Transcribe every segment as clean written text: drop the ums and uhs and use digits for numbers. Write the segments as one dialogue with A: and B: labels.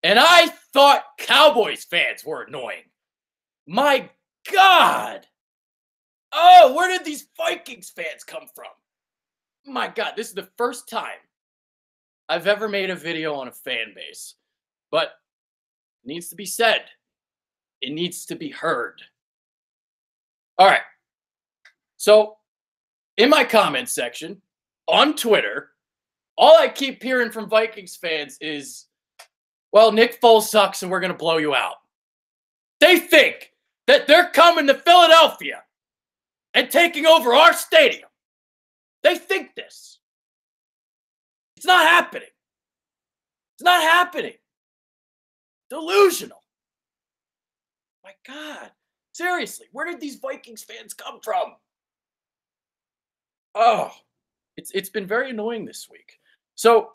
A: And I thought Cowboys fans were annoying. My God. Oh, where did these Vikings fans come from? My God, this is the first time I've ever made a video on a fan base. But it needs to be said. It needs to be heard. All right. So, in my comment section on Twitter, all I keep hearing from Vikings fans is, well, Nick Foles sucks and we're going to blow you out. They think that they're coming to Philadelphia and taking over our stadium. They think this. It's not happening. It's not happening. Delusional. My God. Seriously, where did these Vikings fans come from? Oh, it's been very annoying this week. So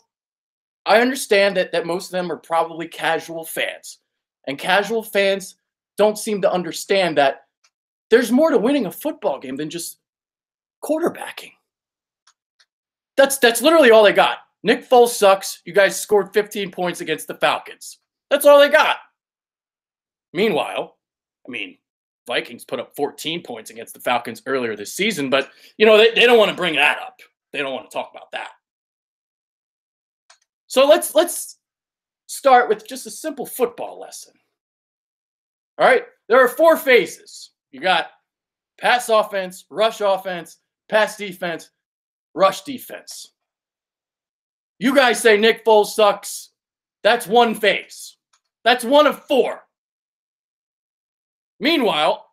A: I understand that most of them are probably casual fans. And casual fans don't seem to understand that there's more to winning a football game than just quarterbacking. That's literally all they got. Nick Foles sucks. You guys scored 15 points against the Falcons. That's all they got. Meanwhile, Vikings put up 14 points against the Falcons earlier this season, but, they don't want to bring that up. They don't want to talk about that. So let's start with just a simple football lesson. All right? There are 4 phases. You got pass offense, pass defense, rush defense. You guys say Nick Foles sucks. That's one phase. That's one of 4. Meanwhile,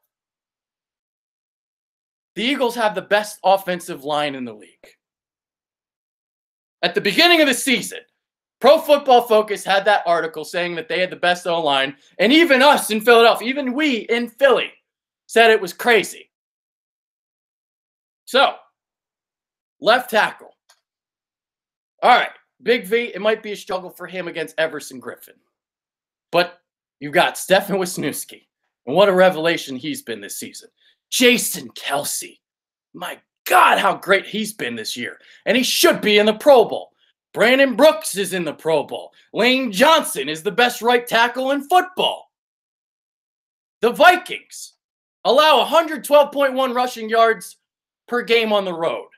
A: the Eagles have the best offensive line in the league. At the beginning of the season, Pro Football Focus had that article saying that they had the best O-line, and even us in Philadelphia, even we in Philly, said it was crazy. So, left tackle. All right, Big V, it might be a struggle for him against Everson Griffin. But you've got Stefan Wisniewski. And what a revelation he's been this season. Jason Kelce. My God, how great he's been this year. And he should be in the Pro Bowl. Brandon Brooks is in the Pro Bowl. Lane Johnson is the best right tackle in football. The Vikings allow 112.1 rushing yards per game on the road.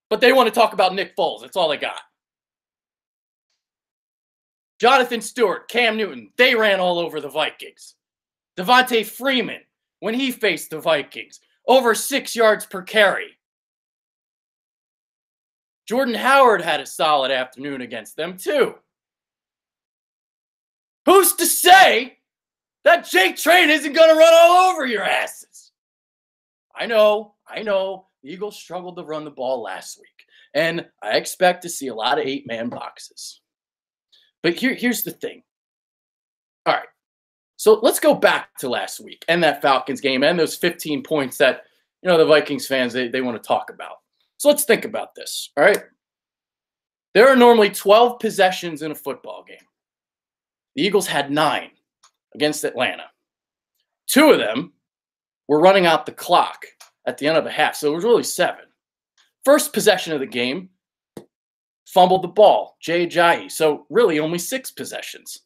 A: But they want to talk about Nick Foles. That's all they got. Jonathan Stewart, Cam Newton, they ran all over the Vikings. Devontae Freeman, when he faced the Vikings, over 6 yards per carry. Jordan Howard had a solid afternoon against them, too. Who's to say that Jake Train isn't going to run all over your asses? I know. The Eagles struggled to run the ball last week, and I expect to see a lot of 8-man boxes. But here's the thing. All right. So let's go back to last week and that Falcons game and those 15 points that, the Vikings fans, they want to talk about. So let's think about this. All right. There are normally 12 possessions in a football game. The Eagles had 9 against Atlanta. 2 of them were running out the clock at the end of the half. So it was really 7. First possession of the game, fumbled the ball, Jay Ajayi. So really only 6 possessions.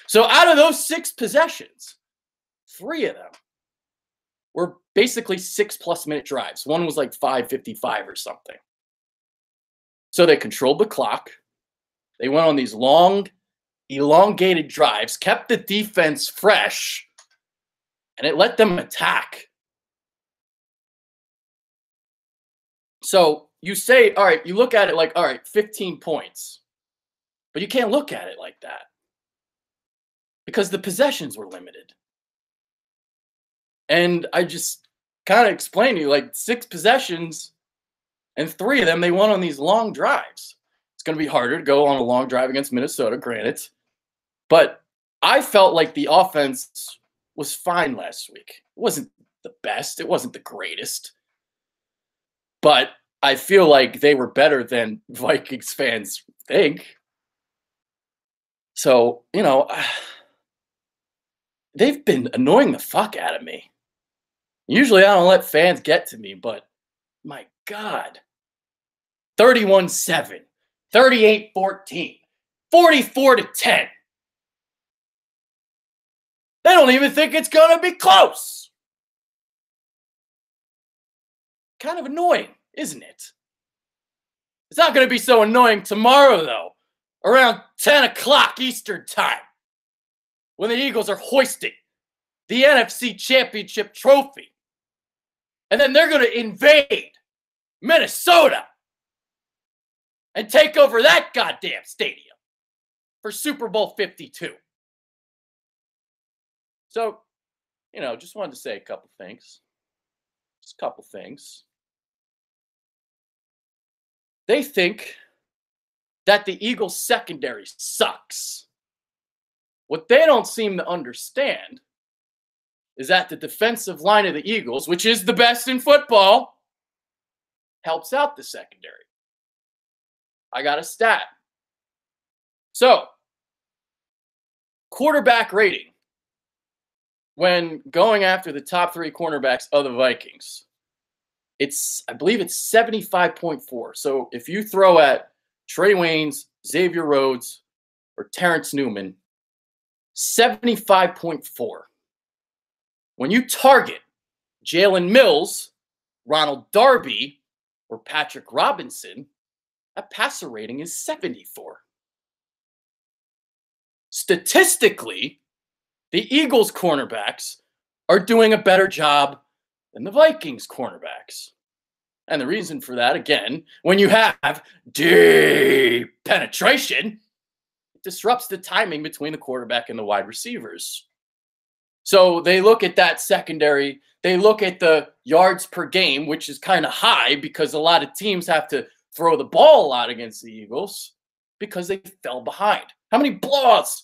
A: So out of those 6 possessions, 3 of them were basically 6+ minute drives. One was like 5:55 or something. So they controlled the clock. They went on these long, elongated drives, kept the defense fresh, and it let them attack. So you say, all right, you look at it like, all right, 15 points. But you can't look at it like that because the possessions were limited. And I just kind of explained to you, like 6 possessions and 3 of them, they won on these long drives. It's going to be harder to go on a long drive against Minnesota, granted. But I felt like the offense was fine last week. It wasn't the best. It wasn't the greatest. But I feel like they were better than Vikings fans think. So, they've been annoying the fuck out of me. Usually I don't let fans get to me, but my God. 31-7. 38-14, 44-10. They don't even think it's going to be close. Kind of annoying, isn't it? It's not going to be so annoying tomorrow, though, around 10 o'clock Eastern time, when the Eagles are hoisting the NFC Championship trophy. And then they're going to invade Minnesota and take over that goddamn stadium for Super Bowl 52. So, just wanted to say a couple things. Just a couple things. They think that the Eagles' secondary sucks. What they don't seem to understand is that the defensive line of the Eagles, which is the best in football, helps out the secondary. I got a stat. So, quarterback rating when going after the top 3 cornerbacks of the Vikings, I believe it's 75.4. So if you throw at Trey Waynes, Xavier Rhodes, or Terrence Newman, 75.4. When you target Jalen Mills, Ronald Darby, or Patrick Robinson, that passer rating is 74. Statistically, the Eagles cornerbacks are doing a better job than the Vikings cornerbacks. And the reason for that, again, when you have deep penetration, it disrupts the timing between the quarterback and the wide receivers. So they look at that secondary, they look at the yards per game, which is kind of high because a lot of teams have to throw the ball a lot against the Eagles because they fell behind. How many blowouts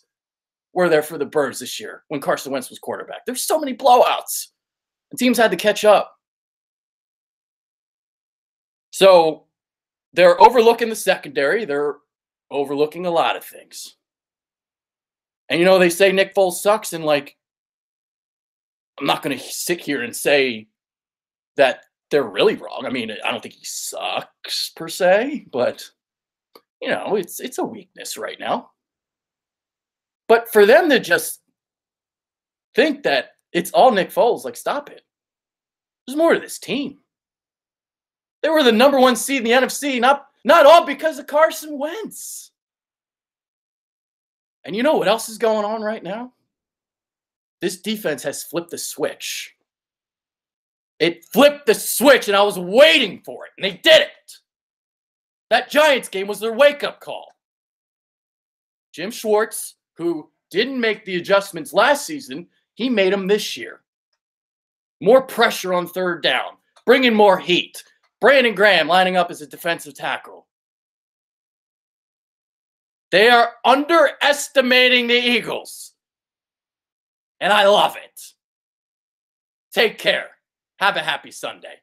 A: were there for the Birds this year when Carson Wentz was quarterback? There's so many blowouts. And teams had to catch up. So they're overlooking the secondary. They're overlooking a lot of things. And, they say Nick Foles sucks. And, I'm not going to sit here and say that they're really wrong. I mean, I don't think he sucks per se. But, it's a weakness right now. But for them to just think that it's all Nick Foles, stop it. There's more to this team. They were the number 1 seed in the NFC, not all because of Carson Wentz. And you know what else is going on right now? This defense has flipped the switch. It flipped the switch, and I was waiting for it, and they did it. That Giants game was their wake-up call. Jim Schwartz, who didn't make the adjustments last season, he made them this year. More pressure on third down, bringing more heat. Brandon Graham lining up as a defensive tackle. They are underestimating the Eagles. And I love it. Take care. Have a happy Sunday.